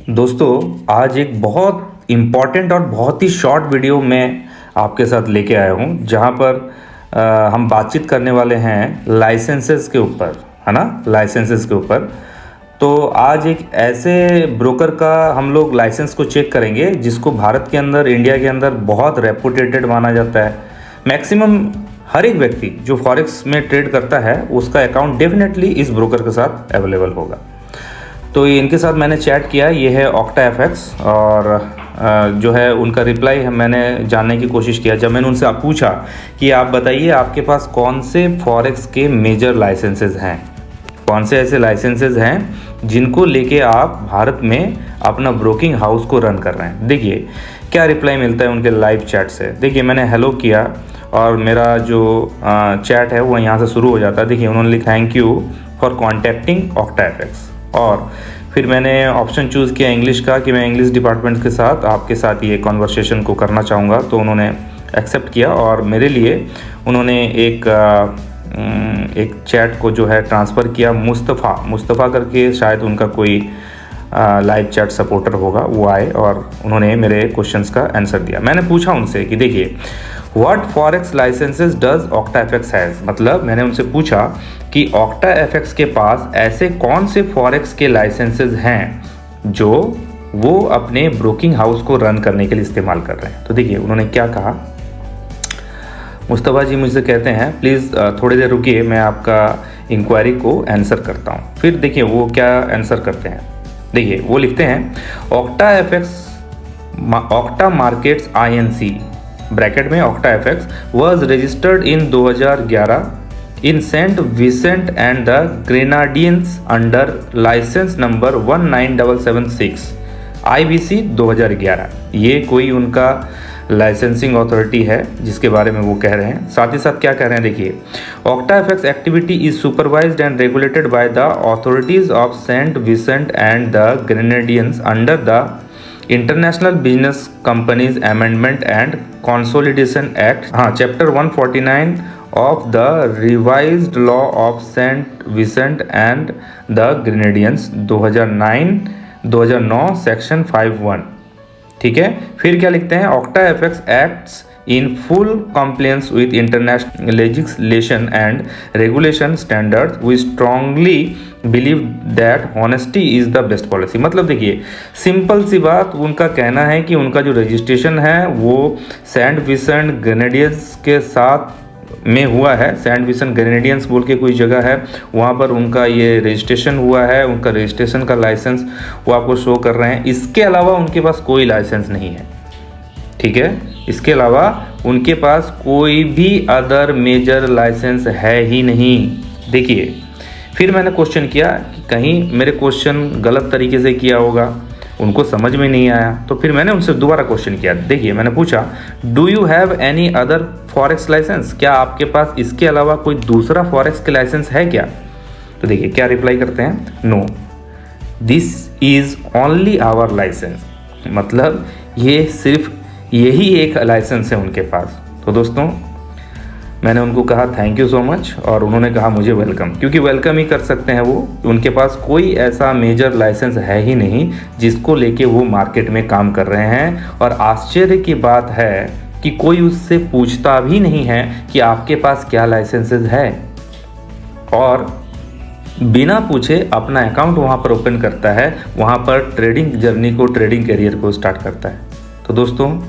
दोस्तों, आज एक बहुत इम्पॉर्टेंट और बहुत ही शॉर्ट वीडियो मैं आपके साथ लेके आया हूँ, जहाँ पर हम बातचीत करने वाले हैं लाइसेंसेस के ऊपर, है ना। लाइसेंसेस के ऊपर तो आज एक ऐसे ब्रोकर का हम लोग लाइसेंस को चेक करेंगे जिसको भारत के अंदर, इंडिया के अंदर बहुत रेपुटेटेड माना जाता है। मैक्सिमम हर एक व्यक्ति जो फॉरेक्स में ट्रेड करता है उसका अकाउंट डेफिनेटली इस ब्रोकर के साथ अवेलेबल होगा। तो ये इनके साथ मैंने चैट किया, ये है OctaFX, और जो है उनका रिप्लाई मैंने जानने की कोशिश किया। जब मैंने उनसे पूछा कि आप बताइए आपके पास कौन से फॉरेक्स के मेजर लाइसेंसेस हैं, कौन से ऐसे लाइसेंसेस हैं जिनको लेके आप भारत में अपना ब्रोकिंग हाउस को रन कर रहे हैं। देखिए क्या रिप्लाई मिलता है उनके लाइव चैट से। देखिए मैंने हेलो किया और मेरा जो चैट है वो यहाँ से शुरू हो जाता है। देखिए उन्होंने लिखा thank you for contacting OctaFX, और फिर मैंने ऑप्शन चूज़ किया इंग्लिश का कि मैं इंग्लिश डिपार्टमेंट के साथ आपके साथ ये कॉन्वर्सेशन को करना चाहूँगा। तो उन्होंने एक्सेप्ट किया और मेरे लिए उन्होंने एक चैट को जो है ट्रांसफ़र किया मुस्तफ़ा करके, शायद उनका कोई लाइव चैट सपोर्टर होगा, वो आए और उन्होंने मेरे क्वेश्चंस का आंसर दिया। मैंने पूछा उनसे कि देखिए what forex licences does OctaFX has, मतलब मैंने उनसे पूछा कि OctaFX के पास ऐसे कौन से फॉरेक्स के लाइसेंसेस हैं जो वो अपने ब्रोकिंग हाउस को रन करने के लिए इस्तेमाल कर रहे हैं। तो देखिए उन्होंने क्या कहा। मुस्तफ़ा जी मुझसे कहते हैं प्लीज़ थोड़ी देर रुकिए, मैं आपका इंक्वायरी को आंसर करता हूँ। फिर देखिए वो क्या आंसर करते हैं। देखिए वो लिखते हैं ऑक्टा मार्केट्स INC ब्रैकेट में OctaFX was registered in 2011 in Saint Vincent and the Grenadines under licence number 19776 IBC 2011। ये कोई उनका लाइसेंसिंग अथॉरिटी है जिसके बारे में वो कह रहे हैं। साथ ही साथ क्या कह रहे हैं देखिए, OctaFX activity is supervised and regulated by the authorities of Saint Vincent and the Grenadines under the International Business Companies Amendment and Consolidation Act, chapter 149 of the revised law of Saint Vincent and the Grenadines 2009 section 51। ठीक है, फिर क्या लिखते हैं, OctaFX acts in full compliance with international legislation and regulation standards, we strongly believe that honesty is the best policy। मतलब देखिए simple सी बात, उनका कहना है कि उनका जो रजिस्ट्रेशन है वो सेंट विसेंट ग्रेनेडियंस के साथ में हुआ है। सेंट विसेंट ग्रेनेडियंस बोल के कोई जगह है, वहाँ पर उनका ये रजिस्ट्रेशन हुआ है। उनका रजिस्ट्रेशन का लाइसेंस वो आपको शो कर रहे हैं। इसके अलावा उनके पास कोई लाइसेंस नहीं है। ठीक है, इसके अलावा उनके पास कोई भी अदर मेजर लाइसेंस है ही नहीं। देखिए फिर मैंने क्वेश्चन किया कि कहीं मेरे क्वेश्चन गलत तरीके से किया होगा, उनको समझ में नहीं आया। तो फिर मैंने उनसे दोबारा क्वेश्चन किया। देखिए मैंने पूछा do you have any other forex licence, क्या आपके पास इसके अलावा कोई दूसरा फॉरेक्स के लाइसेंस है क्या। तो देखिए क्या रिप्लाई करते हैं, no this is only our licence, मतलब ये सिर्फ यही एक लाइसेंस है उनके पास। तो दोस्तों मैंने उनको कहा थैंक यू सो मच, और उन्होंने कहा मुझे वेलकम, क्योंकि वेलकम ही कर सकते हैं वो। उनके पास कोई ऐसा मेजर लाइसेंस है ही नहीं जिसको लेके वो मार्केट में काम कर रहे हैं। और आश्चर्य की बात है कि कोई उससे पूछता भी नहीं है कि आपके पास क्या लाइसेंसेस है, और बिना पूछे अपना अकाउंट वहाँ पर ओपन करता है, वहाँ पर ट्रेडिंग जर्नी को, ट्रेडिंग करियर को स्टार्ट करता है। तो दोस्तों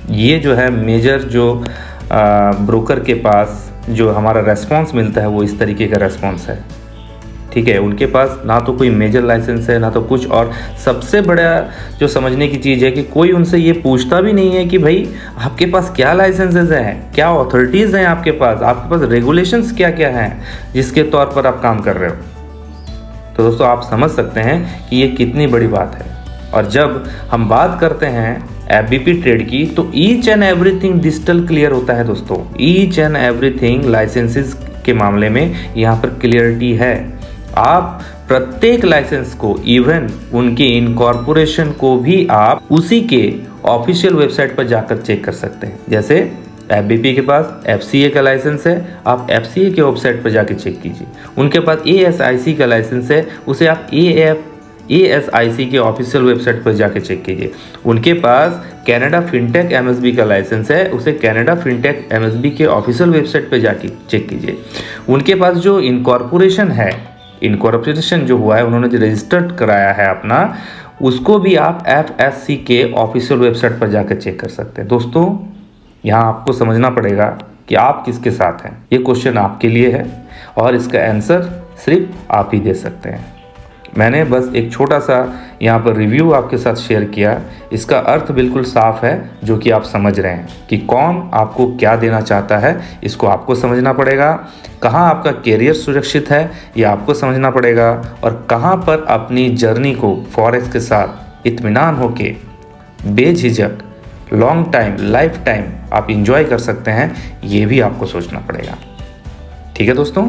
ये जो है मेजर जो ब्रोकर के पास जो हमारा रेस्पॉन्स मिलता है वो इस तरीके का रेस्पॉन्स है। ठीक है, उनके पास ना तो कोई मेजर लाइसेंस है ना तो कुछ, और सबसे बड़ा जो समझने की चीज़ है कि कोई उनसे ये पूछता भी नहीं है कि भाई आपके पास क्या लाइसेंसेस हैं, क्या अथॉरिटीज़ हैं आपके पास रेगुलेशंस क्या क्या हैं जिसके तौर पर आप काम कर रहे हो। तो दोस्तों आप समझ सकते हैं कि ये कितनी बड़ी बात है। और जब हम बात करते हैं FBP ट्रेड की तो each and everything digital clear होता है दोस्तों। ईच एंड एवरीथिंग लाइसेंसेस के मामले में यहाँ पर क्लियरिटी है। आप प्रत्येक लाइसेंस को, इवन उनके इनकॉर्पोरेशन को भी आप उसी के ऑफिशियल वेबसाइट पर जाकर चेक कर सकते हैं। जैसे FBP के पास FCA का लाइसेंस है, आप FCA के वेबसाइट पर जाकर चेक कीजिए। उनके पास ASIC का लाइसेंस है, उसे आप ASIC के ऑफिशियल वेबसाइट पर जाके चेक कीजिए। उनके पास कनाडा फिनटेक MSB का लाइसेंस है, उसे कनाडा फिनटेक MSB के ऑफिशियल वेबसाइट पर जाके चेक कीजिए। उनके पास जो इनकॉर्पोरेशन है, इनकॉर्पोरेशन जो हुआ है, उन्होंने जो रजिस्टर्ड कराया है अपना, उसको भी आप FSC के ऑफिशियल वेबसाइट पर जाकर चेक कर सकते हैं। दोस्तों, यहाँ आपको समझना पड़ेगा कि आप किसके साथ हैं। ये क्वेश्चन आपके लिए है और इसका आंसर सिर्फ आप ही दे सकते हैं। मैंने बस एक छोटा सा यहाँ पर रिव्यू आपके साथ शेयर किया, इसका अर्थ बिल्कुल साफ है जो कि आप समझ रहे हैं कि कौन आपको क्या देना चाहता है। इसको आपको समझना पड़ेगा। कहाँ आपका करियर सुरक्षित है ये आपको समझना पड़ेगा, और कहाँ पर अपनी जर्नी को फॉरेक्स के साथ इत्मीनान होके बेझिझक लॉन्ग टाइम, लाइफ टाइम आप इंजॉय कर सकते हैं, ये भी आपको सोचना पड़ेगा। ठीक है दोस्तों,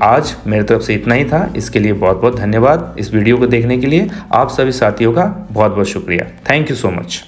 आज मेरी तरफ से इतना ही था। इसके लिए बहुत बहुत धन्यवाद। इस वीडियो को देखने के लिए आप सभी साथियों का बहुत बहुत शुक्रिया। Thank you so much.